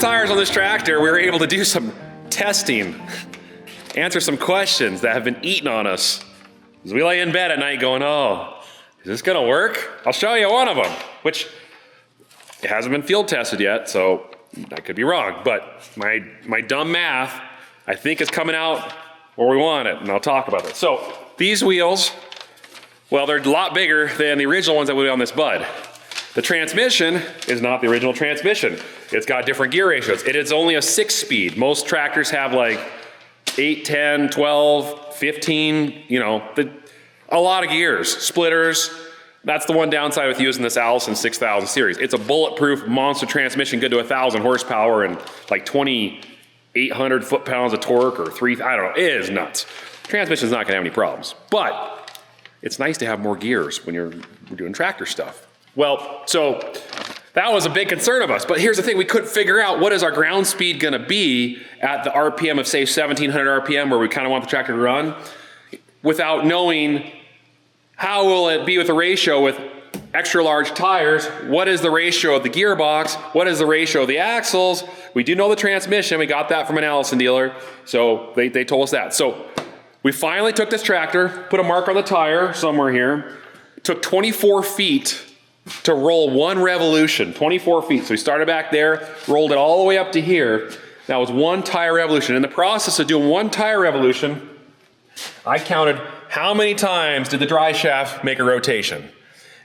tires on this tractor, we were able to do some testing, answer some questions that have been eating on us. As we lay in bed at night going, oh, is this gonna work? I'll show you one of them, which it hasn't been field tested yet, so I could be wrong, but my dumb math, I think is coming out where we want it, and I'll talk about it. So these wheels, well, they're a lot bigger than the original ones that we did on this bud. The transmission is not the original transmission. It's got different gear ratios. It is only a 6-speed. Most tractors have like 8, 10, 12, 15, you know, a lot of gears, splitters. That's the one downside with using this Allison 6000 series. It's a bulletproof monster transmission, good to 1,000 horsepower and like 2,800 foot-pounds of torque or I don't know, it is nuts. Transmission's not gonna have any problems, but it's nice to have more gears when we're doing tractor stuff. Well, so that was a big concern of us, but here's the thing, we couldn't figure out what is our ground speed gonna be at the RPM of say 1,700 RPM where we kind of want the tractor to run without knowing how will it be with the ratio with extra large tires, what is the ratio of the gearbox, what is the ratio of the axles. We do know the transmission, we got that from an Allison dealer, so they told us that. So we finally took this tractor, put a mark on the tire somewhere here, took 24 feet to roll one revolution, 24 feet. So we started back there, rolled it all the way up to here. That was one tire revolution. In the process of doing one tire revolution, I counted how many times did the drive shaft make a rotation?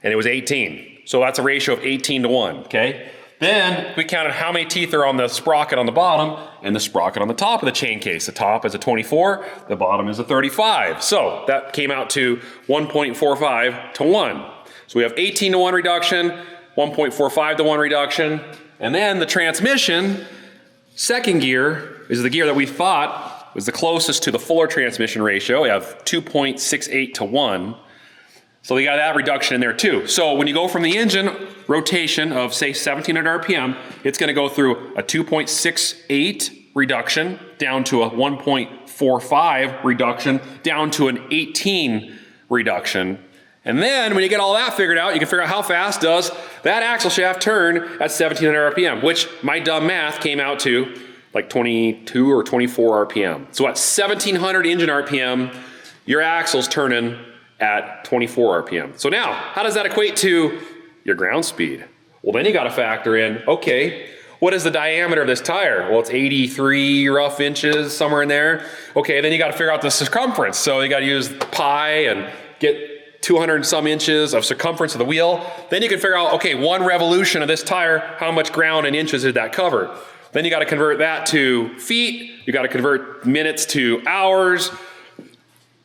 And it was 18. So that's a ratio of 18 to 1, okay? Then we counted how many teeth are on the sprocket on the bottom and the sprocket on the top of the chain case. The top is a 24, the bottom is a 35. So that came out to 1.45 to 1. So we have 18 to 1 reduction, 1.45 to 1 reduction, and then the transmission, second gear, is the gear that we thought was the closest to the Fuller transmission ratio. We have 2.68 to 1. So we got that reduction in there too. So when you go from the engine rotation of say 1,700 RPM, it's gonna go through a 2.68 reduction down to a 1.45 reduction down to an 18 reduction. And then when you get all that figured out, you can figure out how fast does that axle shaft turn at 1,700 RPM, which my dumb math came out to like 22 or 24 RPM. So at 1,700 engine RPM, your axle's turning at 24 RPM. So now, how does that equate to your ground speed? Well, then you gotta factor in, okay, what is the diameter of this tire? Well, it's 83 rough inches, somewhere in there. Okay, then you gotta figure out the circumference. So you gotta use pi and get 200 and some inches of circumference of the wheel. Then you can figure out, okay, one revolution of this tire, how much ground in inches did that cover? Then you gotta convert that to feet, you gotta convert minutes to hours.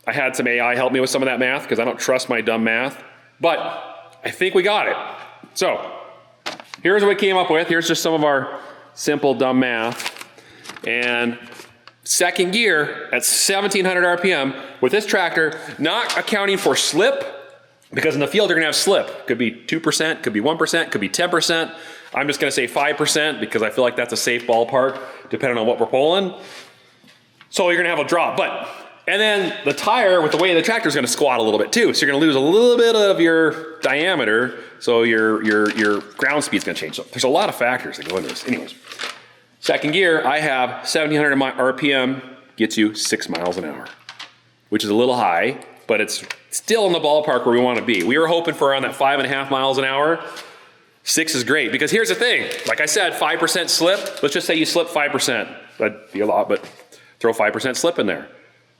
I had some AI help me with some of that math because I don't trust my dumb math, but I think we got it. So here's what we came up with. Here's just some of our simple dumb math. And second gear at 1,700 RPM with this tractor, not accounting for slip, because in the field you're gonna have slip. Could be 2%, could be 1%, could be 10%. I'm just gonna say 5% because I feel like that's a safe ballpark depending on what we're pulling. So you're gonna have a drop, and then the tire with the weight of the tractor is gonna squat a little bit too. So you're gonna lose a little bit of your diameter, so your ground speed's gonna change. So there's a lot of factors that go into this. Anyways, second gear, I have 1,700 RPM, gets you 6 miles an hour, which is a little high, but it's still in the ballpark where we wanna be. We were hoping for around that 5.5 miles an hour. 6 is great, because here's the thing. Like I said, 5% slip. Let's just say you slip 5%. That'd be a lot, but throw 5% slip in there.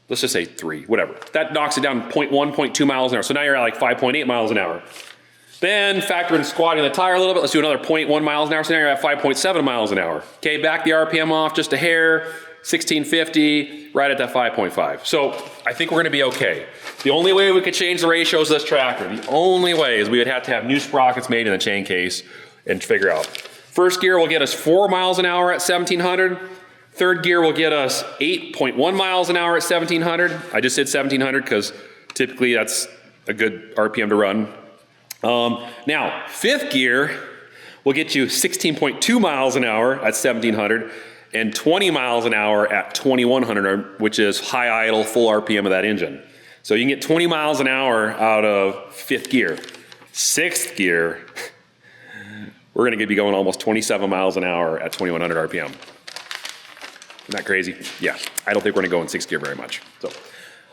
Let's just say 3, whatever. That knocks it down 0.1, 0.2 miles an hour. So now you're at like 5.8 miles an hour. Then factor in squatting the tire a little bit. Let's do another 0.1 miles an hour. So now you're at 5.7 miles an hour. Okay, back the RPM off just a hair, 1650, right at that 5.5. So I think we're gonna be okay. The only way we could change the ratios of this tractor, the only way is we would have to have new sprockets made in the chain case and figure out. First gear will get us 4 miles an hour at 1,700. Third gear will get us 8.1 miles an hour at 1,700. I just said 1,700 because typically that's a good RPM to run. Now, fifth gear will get you 16.2 miles an hour at 1,700 and 20 miles an hour at 2,100, which is high idle, full RPM of that engine. So you can get 20 miles an hour out of fifth gear. Sixth gear, we're gonna be going almost 27 miles an hour at 2100 RPM. Isn't that crazy? Yeah, I don't think we're gonna go in 6th gear very much. So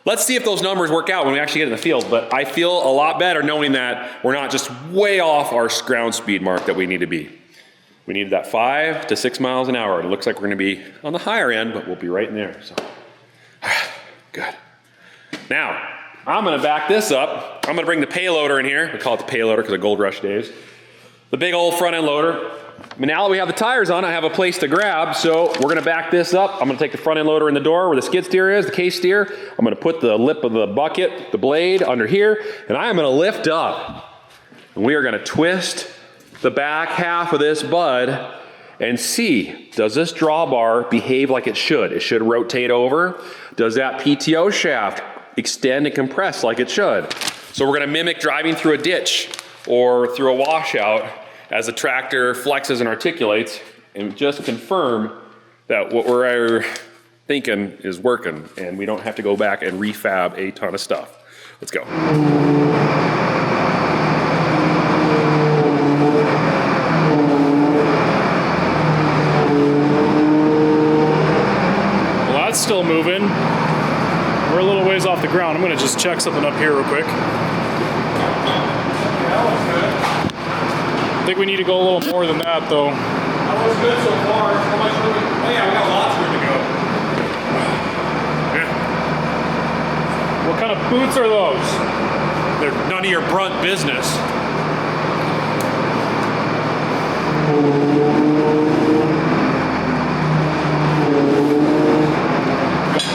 let's see if those numbers work out when we actually get in the field, but I feel a lot better knowing that we're not just way off our ground speed mark that we need to be. We need that 5 to 6 miles an hour. It looks like we're gonna be on the higher end, but we'll be right in there, so. Good. Now, I'm gonna back this up. I'm gonna bring the payloader in here. We call it the payloader because of Gold Rush days. The big old front end loader. But now that we have the tires on, I have a place to grab, so we're gonna back this up. I'm gonna take the front end loader in the door where the skid steer is, the case steer. I'm gonna put the lip of the bucket, the blade under here, and I am gonna lift up. And we are gonna twist the back half of this bud and see, does this drawbar behave like it should? It should rotate over. Does that PTO shaft extend and compress like it should? So we're gonna mimic driving through a ditch or through a washout as the tractor flexes and articulates and just confirm that what we're thinking is working and we don't have to go back and refab a ton of stuff. Let's go. That's still moving. We're a little ways off the ground. I'm gonna just check something up here real quick. I think we need to go a little more than that though. That looks good so far. How much room? Oh yeah, we got lots of room to go. Yeah. What kind of boots are those? They're none of your brunt business.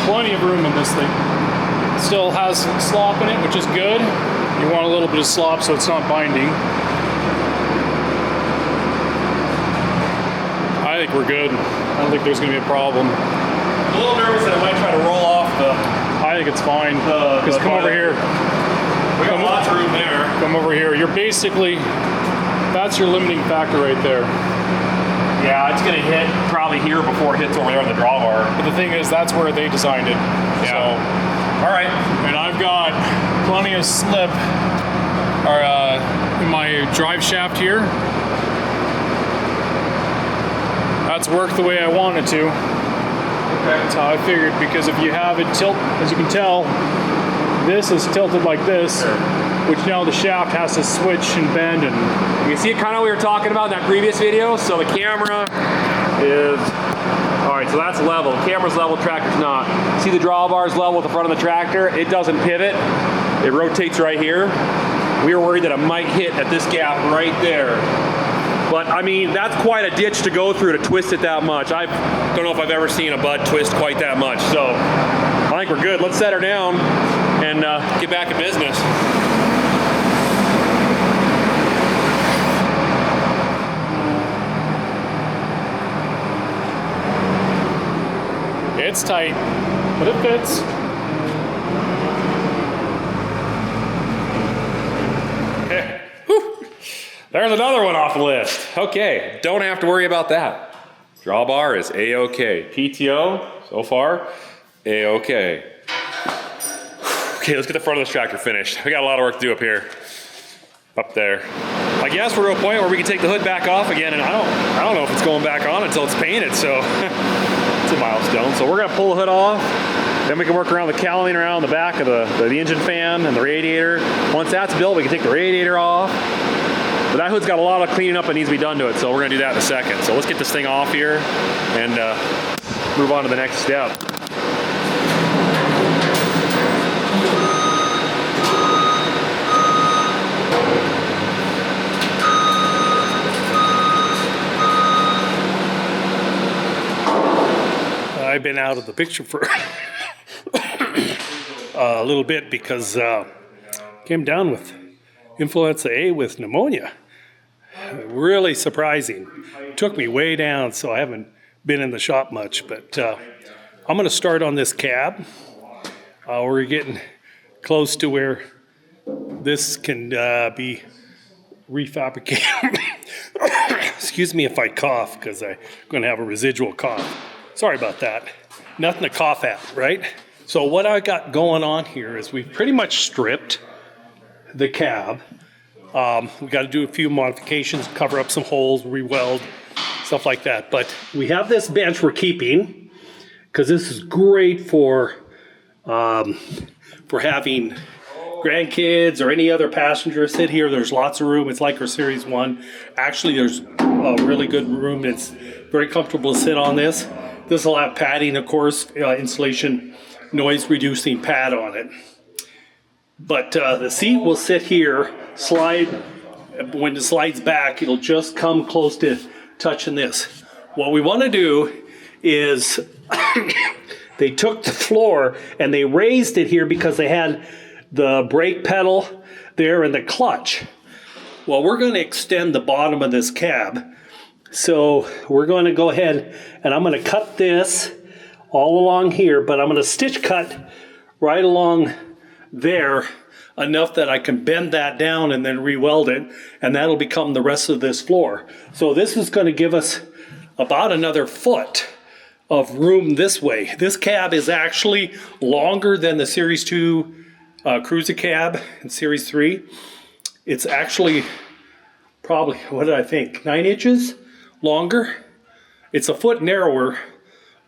Plenty of room in this thing. Still has some slop in it, which is good. You want a little bit of slop so it's not binding. I think we're good. I don't think there's going to be a problem. I'm a little nervous that I might try to roll off the... I think it's fine. Because come over here. We got lots of room there. Come over here. You're basically... That's your limiting factor right there. Yeah, it's gonna hit probably here before it hits over there on the drawbar. But the thing is, that's where they designed it. Yeah. So, all right. And I've got plenty of slip in my drive shaft here. That's worked the way I want it to. Okay. That's how I figured, because if you have it tilt, as you can tell, this is tilted like this, which now the shaft has to switch and bend, and you can see it kind of what we were talking about in that previous video. So the camera is, all right, so that's level. The camera's level, tractor's not. See the drawbar's level with the front of the tractor? It doesn't pivot. It rotates right here. We were worried that it might hit at this gap right there. But I mean, that's quite a ditch to go through to twist it that much. I don't know if I've ever seen a bud twist quite that much. So I think we're good. Let's set her down and get back to business. it's tight, but it fits. There's another one off the list. Okay, don't have to worry about that. Drawbar is A-OK. PTO, so far, A-OK. Okay, let's get the front of this tractor finished. We got a lot of work to do up here. Up there. I guess we're to a point where we can take the hood back off again, and I don't know if it's going back on until it's painted, so it's a milestone. So we're gonna pull the hood off, then we can work around the cowling around the back of the engine fan and the radiator. Once that's built, we can take the radiator off. But that hood's got a lot of cleaning up that needs to be done to it, so we're gonna do that in a second. So let's get this thing off here and move on to the next step. I've been out of the picture for a little bit because came down with influenza A with pneumonia. Really surprising. Took me way down, so I haven't been in the shop much, but I'm gonna start on this cab. We're getting close to where this can be refabricated. Excuse me if I cough, because I'm gonna have a residual cough. Sorry about that. Nothing to cough at, right? So what I got going on here is we've pretty much stripped the cab We got to do a few modifications, cover up some holes, re-weld, stuff like that. But we have this bench we're keeping because this is great for having grandkids or any other passenger sit here. There's lots of room. It's like our Series 1. Actually, there's a really good room. It's very comfortable to sit on this. This will have padding, of course, insulation, noise reducing pad on it. But the seat will sit here, slide. When it slides back, it'll just come close to touching this. What we want to do is they took the floor and they raised it here because they had the brake pedal there and the clutch. Well, we're going to extend the bottom of this cab. So we're going to go ahead and I'm going to cut this all along here, but I'm going to stitch cut right along there enough that I can bend that down and then re-weld it, and that'll become the rest of this floor. So this is going to give us about another foot of room this way. This cab is actually longer than the Series 2 cruiser cab and Series 3. It's actually probably, what did I think, 9 inches longer. It's a foot narrower,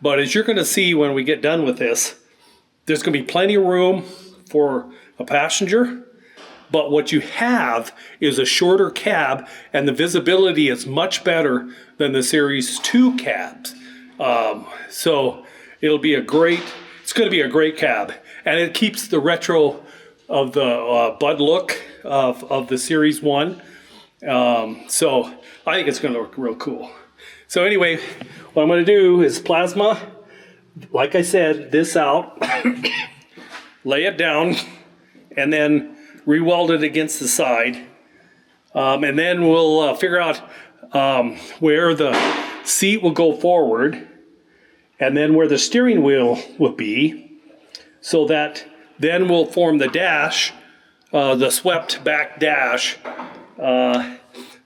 but as you're going to see when we get done with this, there's going to be plenty of room for a passenger, but what you have is a shorter cab and the visibility is much better than the Series 2 cabs. So it's going to be a great cab, and it keeps the retro of the Bud look of the Series 1. So I think it's going to look real cool. So anyway, what I'm going to do is plasma, like I said, this out, lay it down, and then re-weld it against the side. And then we'll figure out where the seat will go forward and then where the steering wheel will be, so that then we'll form the dash, the swept back dash,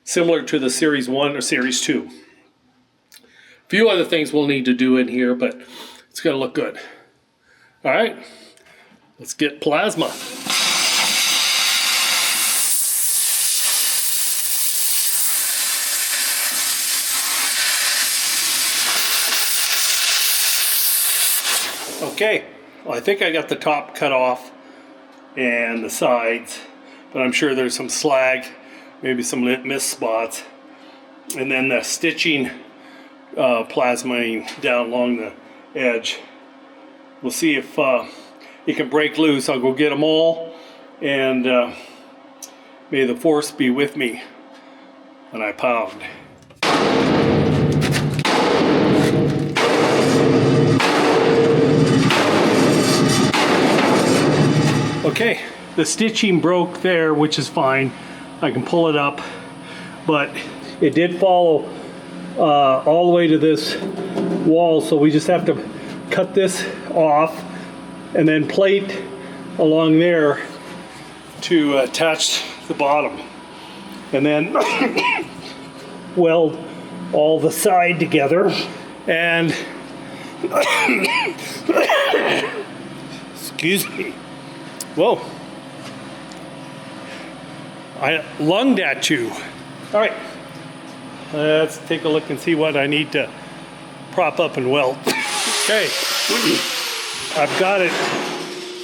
similar to the Series 1 or Series 2. A few other things we'll need to do in here, but it's going to look good. All right, let's get plasma. Okay, well, I think I got the top cut off and the sides, but I'm sure there's some slag, maybe some missed spots. And then the stitching plasmaing down along the edge. We'll see if it can break loose. I'll go get them all, and may the force be with me when I pound. Okay, the stitching broke there, which is fine. I can pull it up, but it did follow all the way to this wall, so we just have to cut this off and then plate along there to attach the bottom, and then weld all the side together. And excuse me. Whoa, I lunged at you. All right, let's take a look and see what I need to prop up and weld. Okay, I've got it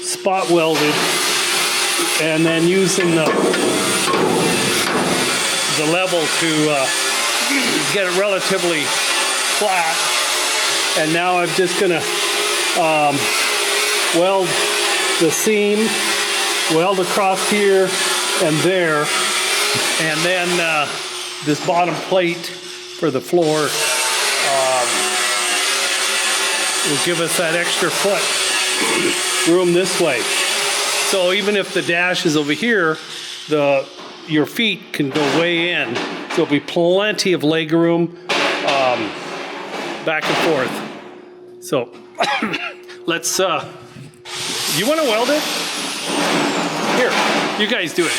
spot welded, and then using the level to get it relatively flat. And now I'm just gonna weld the seam, weld across here and there, and then this bottom plate for the floor will give us that extra foot room this way. So even if the dash is over here, your feet can go way in. So there'll be plenty of leg room back and forth. So let's, you want to weld it? Here, you guys do it.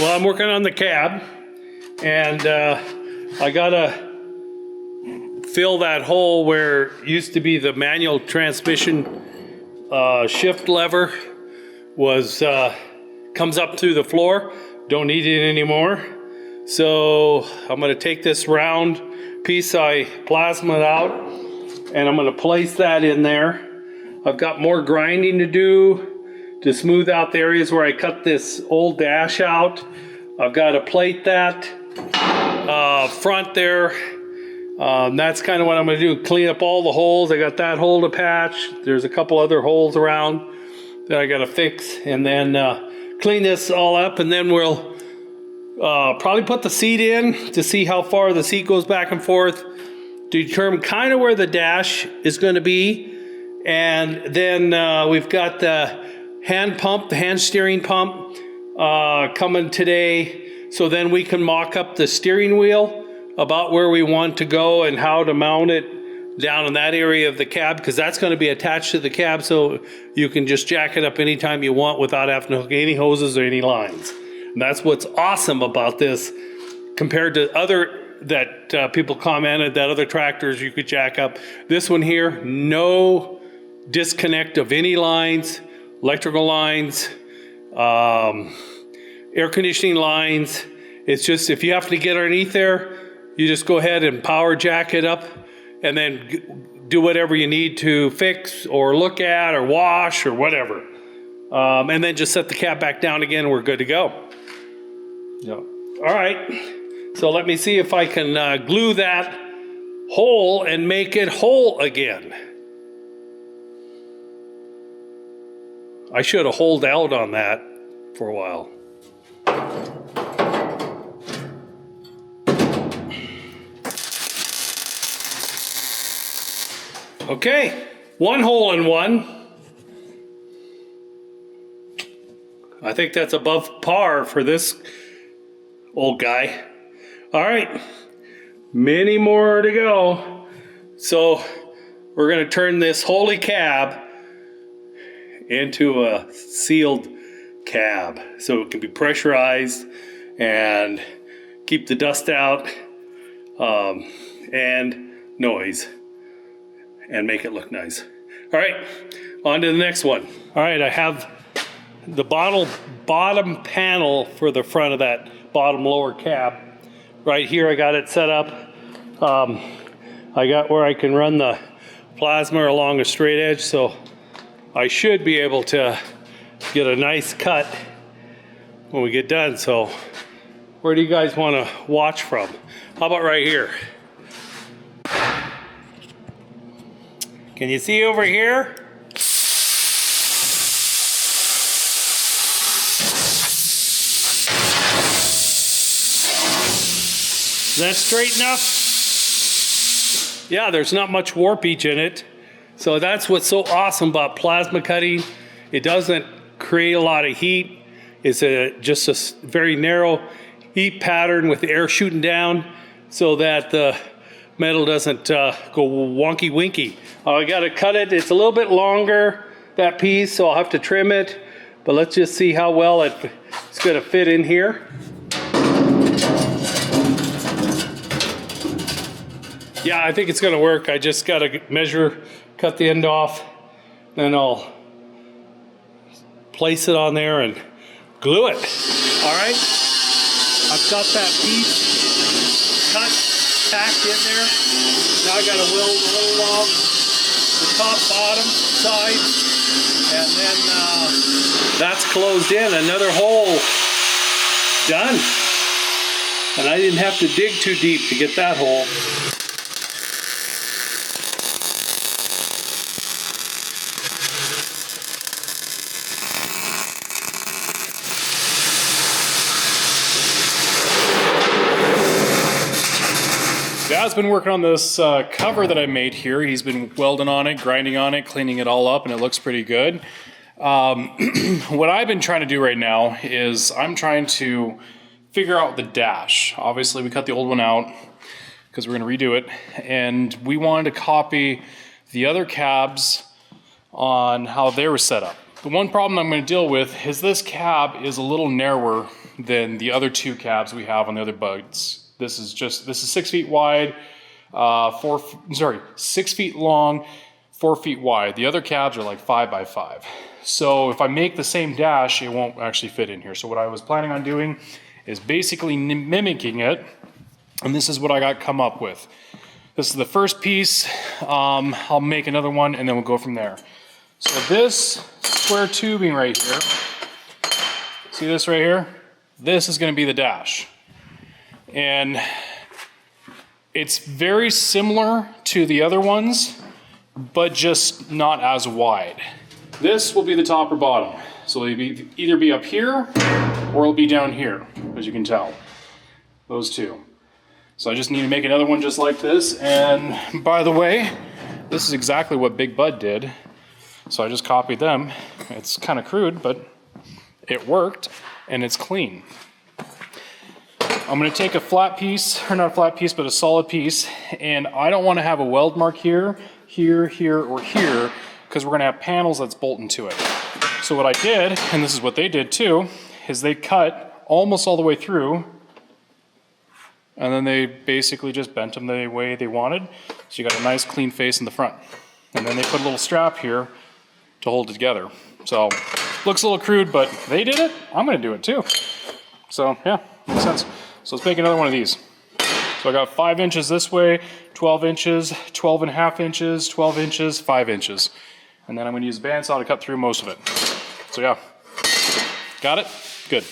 Well, I'm working on the cab, and I gotta fill that hole where used to be the manual transmission shift lever was comes up through the floor. Don't need it anymore. So I'm going to take this round piece I plasmaed out and I'm going to place that in there. I've got more grinding to do to smooth out the areas where I cut this old dash out. I've got to plate that front there. That's kind of what I'm going to do. Clean up all the holes. I got that hole to patch. There's a couple other holes around that I got to fix, and then clean this all up, and then we'll probably put the seat in to see how far the seat goes back and forth, to determine kind of where the dash is going to be. And then we've got the hand pump, the hand steering pump coming today. So then we can mock up the steering wheel about where we want to go and how to mount it down in that area of the cab, because that's going to be attached to the cab, so you can just jack it up anytime you want without having to hook any hoses or any lines. And that's what's awesome about this compared to other that people commented that other tractors you could jack up. This one here, no disconnect of any lines, electrical lines, air conditioning lines. It's just if you have to get underneath there, you just go ahead and power jack it up and then do whatever you need to fix or look at or wash or whatever. And then just set the cab back down again and we're good to go. Yeah. All right, so let me see if I can glue that hole and make it whole again. I should have holed out on that for a while. Okay, one hole in one. I think that's above par for this old guy. All right, many more to go. So we're gonna turn this holy cab into a sealed cab so it can be pressurized and keep the dust out and noise and make it look nice. All right, on to the next one. All right, I have the bottom panel for the front of that bottom lower cab. Right here I got it set up. I got where I can run the plasma along a straight edge, so I should be able to get a nice cut when we get done. So where do you guys want to watch from? How about right here? Can you see over here? Is that straight enough? Yeah, there's not much warpage in it. So that's what's so awesome about plasma cutting. It doesn't create a lot of heat. It's just a very narrow heat pattern with the air shooting down so that the metal doesn't go wonky winky. I gotta cut it. It's a little bit longer, that piece, so I'll have to trim it. But let's just see how well it's gonna fit in here. Yeah, I think it's gonna work. I just gotta measure, cut the end off, then I'll place it on there and glue it. All right, I've got that piece cut, tacked in there. Now I gotta weld the hole off the top, bottom, side, and then that's closed in. Another hole done. And I didn't have to dig too deep to get that hole. Dad's been working on this cover that I made here. He's been welding on it, grinding on it, cleaning it all up, and it looks pretty good. What I've been trying to do right now is I'm trying to figure out the dash. Obviously, we cut the old one out because we're going to redo it, and we wanted to copy the other cabs on how they were set up. The one problem I'm going to deal with is this cab is a little narrower than the other two cabs we have on the other boats. This is 6 feet wide. 6 feet long, 4 feet wide. The other cabs are like 5 by 5. So if I make the same dash, it won't actually fit in here. So what I was planning on doing is basically mimicking it, and this is what I got come up with. This is the first piece. I'll make another one and then we'll go from there. So this square tubing right here, see this right here? This is going to be the dash. And it's very similar to the other ones, but just not as wide. This will be the top or bottom. So it'll either be up here or it'll be down here, as you can tell. Those two. So I just need to make another one just like this. And by the way, this is exactly what Big Bud did. So I just copied them. It's kind of crude, but it worked and it's clean. I'm going to take a flat piece, or not a flat piece, but a solid piece, and I don't want to have a weld mark here, here, here, or here, because we're going to have panels that's bolt into it. So what I did, and this is what they did too, is they cut almost all the way through, and then they basically just bent them the way they wanted. So you got a nice clean face in the front. And then they put a little strap here to hold it together. So looks a little crude, but they did it. I'm going to do it too. So yeah, makes sense. So let's make another one of these. So I got 5 inches this way, 12 inches, 12.5 inches, 12 inches, 5 inches. And then I'm going to use a bandsaw to cut through most of it. So yeah, got it? Good.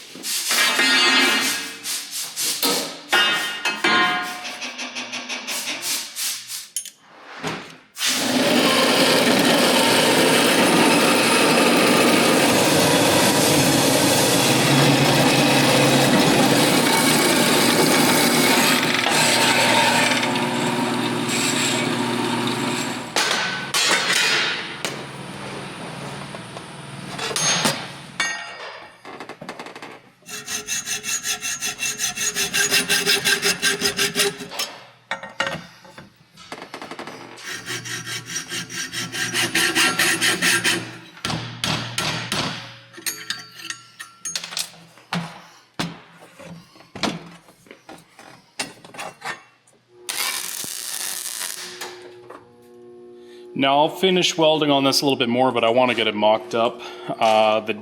Now I'll finish welding on this a little bit more, but I want to get it mocked up. The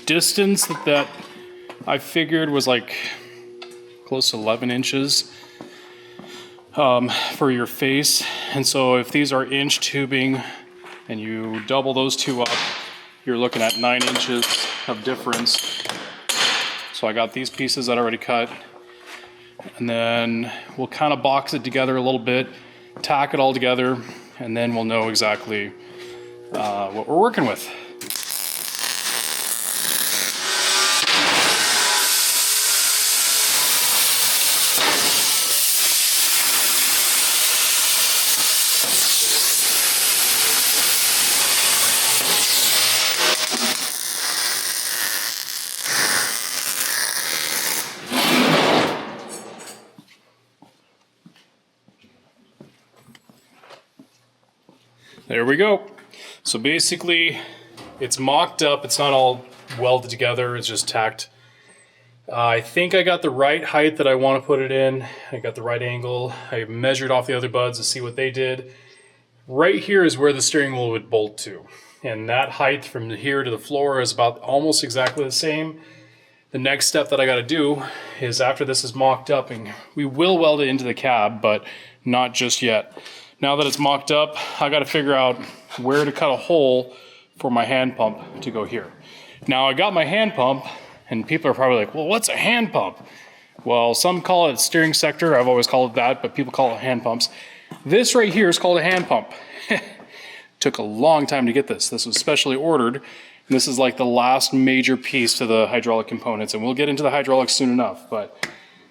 distance that I figured was like close to 11 inches for your face. And so if these are inch tubing and you double those two up, you're looking at 9 inches of difference. So I got these pieces that I already cut. And then we'll kind of box it together a little bit, tack it all together, and then we'll know exactly what we're working with. There we go. So basically, it's mocked up. It's not all welded together. It's just tacked. I think I got the right height that I want to put it in. I got the right angle. I measured off the other buds to see what they did. Right here is where the steering wheel would bolt to. And that height from here to the floor is about almost exactly the same. The next step that I got to do is after this is mocked up, and we will weld it into the cab, but not just yet. Now that it's mocked up, I got to figure out where to cut a hole for my hand pump to go here. Now I got my hand pump, and people are probably like, well, what's a hand pump? Well, some call it steering sector. I've always called it that, but people call it hand pumps. This right here is called a hand pump. Took a long time to get this. This was specially ordered. And this is like the last major piece to the hydraulic components, and we'll get into the hydraulics soon enough. But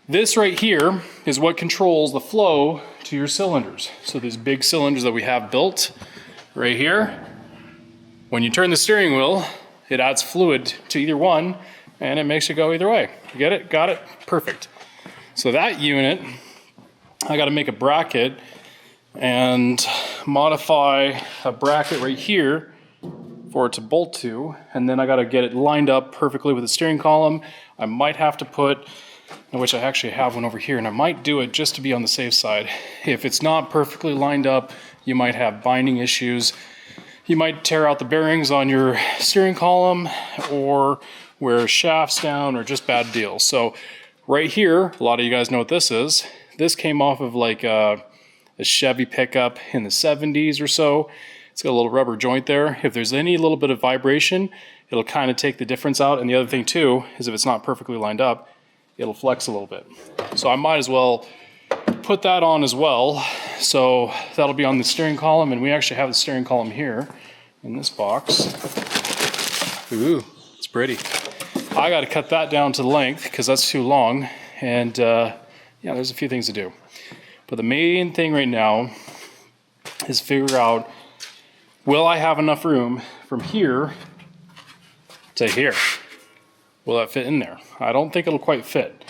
this right here is what controls the flow to your cylinders. So these big cylinders that we have built right here, when you turn the steering wheel, it adds fluid to either one and it makes it go either way. You get it? Got it? Perfect. So that unit, I got to make a bracket and modify a bracket right here for it to bolt to, and then I got to get it lined up perfectly with the steering column. I might have to put which I actually have one over here, and I might do it just to be on the safe side. If it's not perfectly lined up, you might have binding issues. You might tear out the bearings on your steering column or wear shafts down or just bad deals. So right here, a lot of you guys know what this is. This came off of like a Chevy pickup in the 70s or so. It's got a little rubber joint there. If there's any little bit of vibration, it'll kind of take the difference out. And the other thing too, is if it's not perfectly lined up, it'll flex a little bit. So I might as well put that on as well. So that'll be on the steering column, and we actually have the steering column here in this box. Ooh, it's pretty. I got to cut that down to the length because that's too long. And yeah, there's a few things to do. But the main thing right now is figure out, will I have enough room from here to here? Will that fit in there? I don't think it'll quite fit.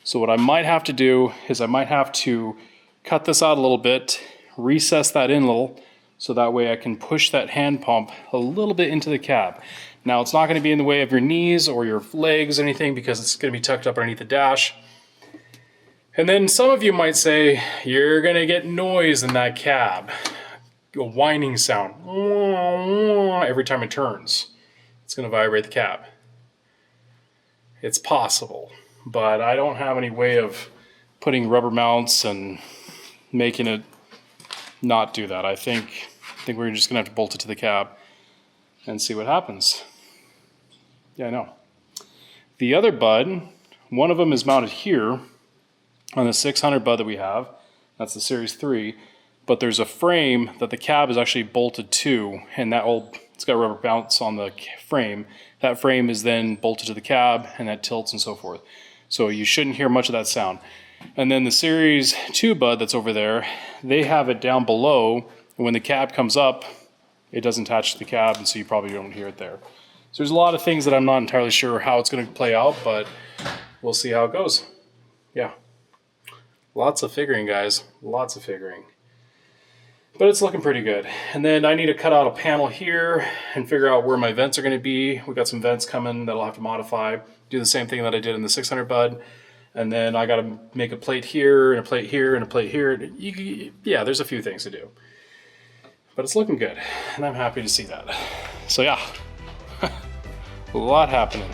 So what I might have to do is I might have to cut this out a little bit, recess that in a little, so that way I can push that hand pump a little bit into the cab. Now it's not going to be in the way of your knees or your legs or anything because it's going to be tucked up underneath the dash. And then some of you might say, you're going to get noise in that cab. A whining sound every time it turns. It's going to vibrate the cab. It's possible, but I don't have any way of putting rubber mounts and making it not do that. I think we're just gonna have to bolt it to the cab and see what happens. Yeah, I know. The other bud, one of them is mounted here on the 600 bud that we have. That's the Series 3, but there's a frame that the cab is actually bolted to, and it's got rubber mounts on the frame. That frame is then bolted to the cab, and that tilts and so forth. So you shouldn't hear much of that sound. And then the Series 2 bud that's over there, they have it down below, and when the cab comes up, it doesn't attach to the cab, and so you probably don't hear it there. So there's a lot of things that I'm not entirely sure how it's going to play out, but we'll see how it goes. Yeah. Lots of figuring, guys. Lots of figuring. But it's looking pretty good. And then I need to cut out a panel here and figure out where my vents are going to be. We got some vents coming that I'll have to modify. Do the same thing that I did in the 600 bud. And then I got to make a plate here and a plate here and a plate here. Yeah, there's a few things to do. But it's looking good, and I'm happy to see that. So yeah, a lot happening.